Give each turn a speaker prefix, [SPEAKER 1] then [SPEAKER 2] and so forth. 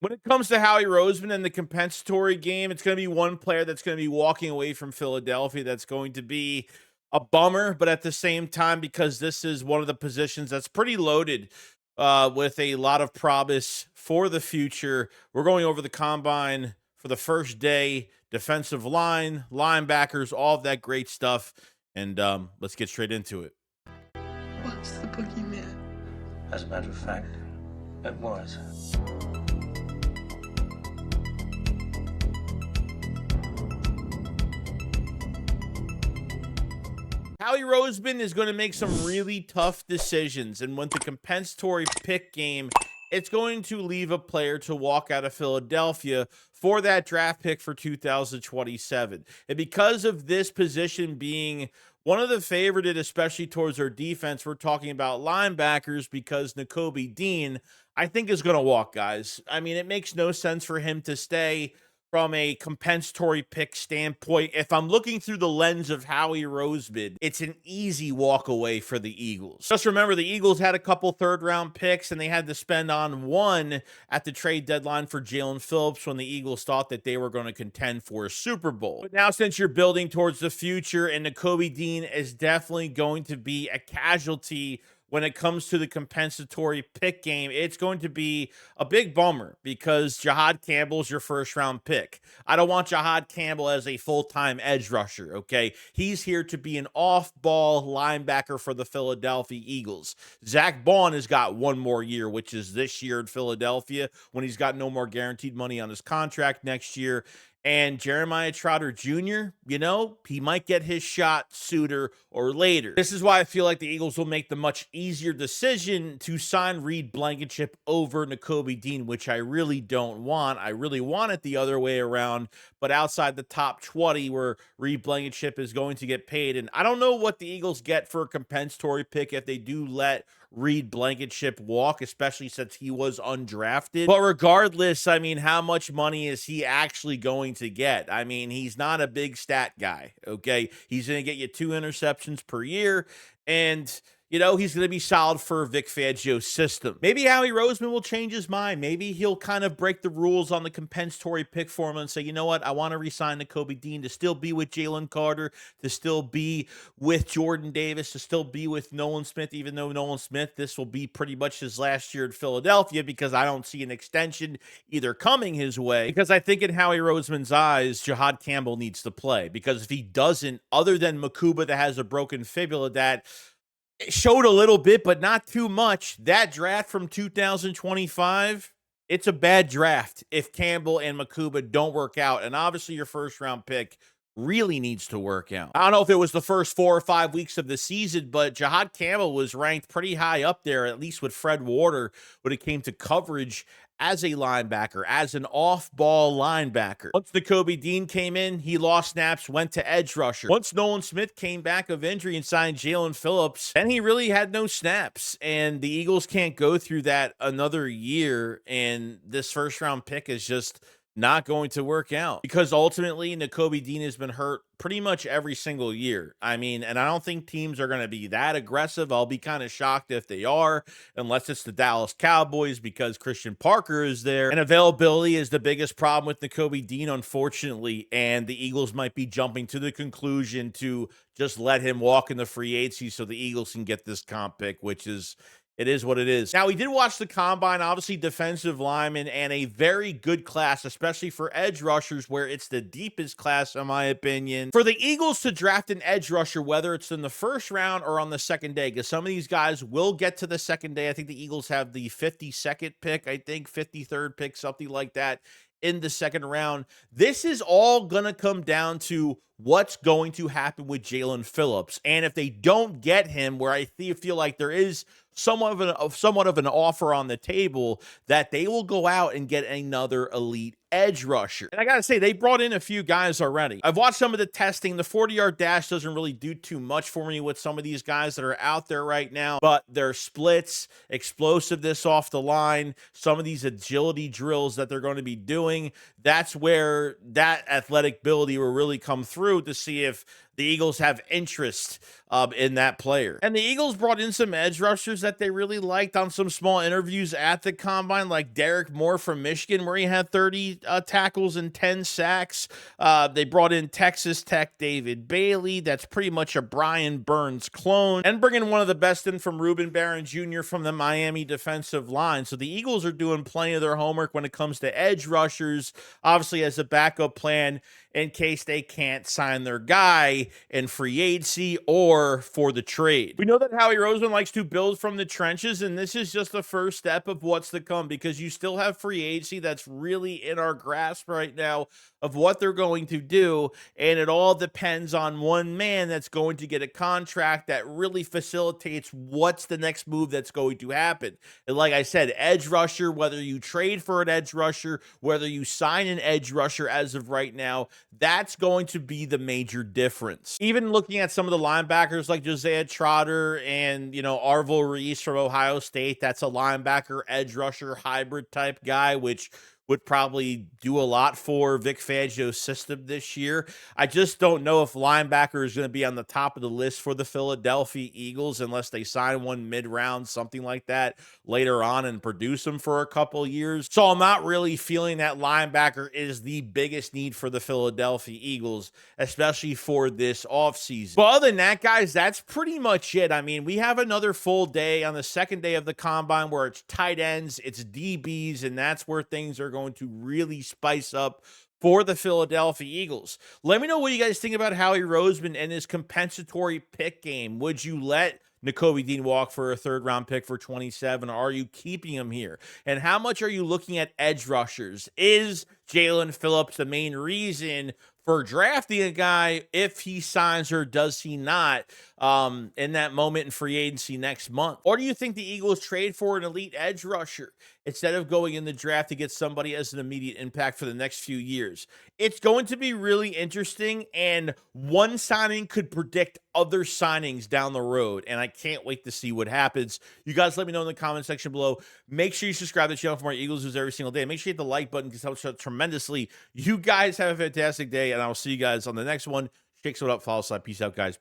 [SPEAKER 1] When it comes to Howie Roseman and the compensatory game, it's going to be one player that's going to be walking away from Philadelphia. That's going to be a bummer, but at the same time, because this is one of the positions that's pretty loaded with a lot of promise for the future. We're going over the combine for the first day, defensive line, linebackers, all of that great stuff. And let's get straight into it.
[SPEAKER 2] What's the boogeyman?
[SPEAKER 3] As a matter of fact, it was.
[SPEAKER 1] Howie Roseman is going to make some really tough decisions, and with the compensatory pick game, it's going to leave a player to walk out of Philadelphia for that draft pick for 2027. And because of this position being one of the favorited, especially towards our defense, we're talking about linebackers because Nakobe Dean, I think, is going to walk, guys. I mean, it makes no sense for him to stay from a compensatory pick standpoint. If I'm looking through the lens of Howie Roseman, it's an easy walk away for the Eagles. Just remember, the Eagles had a couple third-round picks, and they had to spend on one at the trade deadline for Jalen Phillips when the Eagles thought that they were going to contend for a Super Bowl. But now, since you're building towards the future, and Nakobe Dean is definitely going to be a casualty when it comes to the compensatory pick game, it's going to be a big bummer because Jahad Campbell's your first round pick. I don't want Jahad Campbell as a full-time edge rusher, okay? He's here to be an off-ball linebacker for the Philadelphia Eagles. Zach Bond has got one more year, which is this year in Philadelphia, when he's got no more guaranteed money on his contract next year. And Jeremiah Trotter Jr., you know, he might get his shot sooner or later. This is why I feel like the Eagles will make the much easier decision to sign Reed Blankenship over Nakobe Dean, which I really don't want. I really want it the other way around, but outside the top 20 where Reed Blankenship is going to get paid. And I don't know what the Eagles get for a compensatory pick if they do let Reed Blankenship walk, especially since he was undrafted. But regardless, I mean, how much money is he actually going to get? I mean, he's not a big stat guy, okay? He's going to get you 2 interceptions per year, and you know, he's going to be solid for Vic Fangio's system. Maybe Howie Roseman will change his mind. Maybe he'll kind of break the rules on the compensatory pick formula and say, you know what, I want to re-sign Nakobe Dean to still be with Jalen Carter, to still be with Jordan Davis, to still be with Nolan Smith, even though Nolan Smith, this will be pretty much his last year in Philadelphia because I don't see an extension either coming his way. Because I think in Howie Roseman's eyes, Jahad Campbell needs to play. Because if he doesn't, other than Makuba that has a broken fibula that it showed a little bit, but not too much. That draft from 2025, it's a bad draft if Campbell and Makuba don't work out. And obviously your first round pick really needs to work out. I don't know if it was the first 4 or 5 weeks of the season, but Jahad Campbell was ranked pretty high up there, at least with Fred Warner, when it came to coverage as a linebacker, as an off-ball linebacker. Once Nakobe Dean came in, he lost snaps, went to edge rusher. Once Nolan Smith came back of injury and signed Jalen Phillips, then he really had no snaps. And the Eagles can't go through that another year, and this first-round pick is just not going to work out because ultimately Nakobe Dean has been hurt pretty much every single year. I mean, and I don't think teams are going to be that aggressive. I'll be kind of shocked if they are, unless it's the Dallas Cowboys because Christian Parker is there. And availability is the biggest problem with Nakobe Dean, unfortunately. And the Eagles might be jumping to the conclusion to just let him walk in the free agency so the Eagles can get this comp pick, which is it is what it is. Now, we did watch the combine, obviously defensive linemen, and a very good class, especially for edge rushers, where it's the deepest class, in my opinion. For the Eagles to draft an edge rusher, whether it's in the first round or on the second day, because some of these guys will get to the second day. I think the Eagles have the 52nd pick, I think 53rd pick, something like that, in the second round. This is all going to come down to what's going to happen with Jalen Phillips. And if they don't get him, where I feel like there is somewhat of an offer on the table, that they will go out and get another elite edge rusher. And I got to say, they brought in a few guys already. I've watched some of the testing. The 40-yard dash doesn't really do too much for me with some of these guys that are out there right now, but their splits, explosiveness off the line, some of these agility drills that they're going to be doing, that's where that athletic ability will really come through to see if the Eagles have interest in that player. And the Eagles brought in some edge rushers that they really liked on some small interviews at the combine, like Derek Moore from Michigan, where he had 30 tackles and 10 sacks. They brought in Texas Tech David Bailey. That's pretty much a Brian Burns clone. And bringing one of the best in from Ruben Barron Jr. from the Miami defensive line. So the Eagles are doing plenty of their homework when it comes to edge rushers, obviously as a backup plan in case they can't sign their guy in free agency or for the trade. We know that Howie Roseman likes to build from the trenches, and this is just the first step of what's to come, because you still have free agency that's really in our grasp right now of what they're going to do, and it all depends on one man that's going to get a contract that really facilitates what's the next move that's going to happen. And like I said, edge rusher, whether you trade for an edge rusher, whether you sign an edge rusher as of right now, that's going to be the major difference. Even looking at some of the linebackers like Josiah Trotter and, Arvil Reese from Ohio State, that's a linebacker edge rusher hybrid type guy, which would probably do a lot for Vic Fangio's system this year. I just don't know if linebacker is going to be on the top of the list for the Philadelphia Eagles unless they sign one mid-round, something like that, later on and produce them for a couple years. So I'm not really feeling that linebacker is the biggest need for the Philadelphia Eagles, especially for this offseason. But other than that, guys, that's pretty much it. I mean, we have another full day on the second day of the combine where it's tight ends, it's DBs, and that's where things are going to really spice up for the Philadelphia Eagles. Let me know what you guys think about Howie Roseman and his compensatory pick game. Would you let Nakobe Dean walk for a third-round pick for 27? Or are you keeping him here? And how much are you looking at edge rushers? Is Jalen Phillips the main reason for drafting a guy if he signs, or does he not, in that moment in free agency next month? Or do you think the Eagles trade for an elite edge rusher instead of going in the draft to get somebody as an immediate impact for the next few years? It's going to be really interesting, and one signing could predict other signings down the road, and I can't wait to see what happens. You guys let me know in the comment section below. Make sure you subscribe to the channel for more Eagles news every single day. Make sure you hit the like button because it helps out tremendously. You guys have a fantastic day, and I'll see you guys on the next one. Shake someone up, follow us, peace out, guys.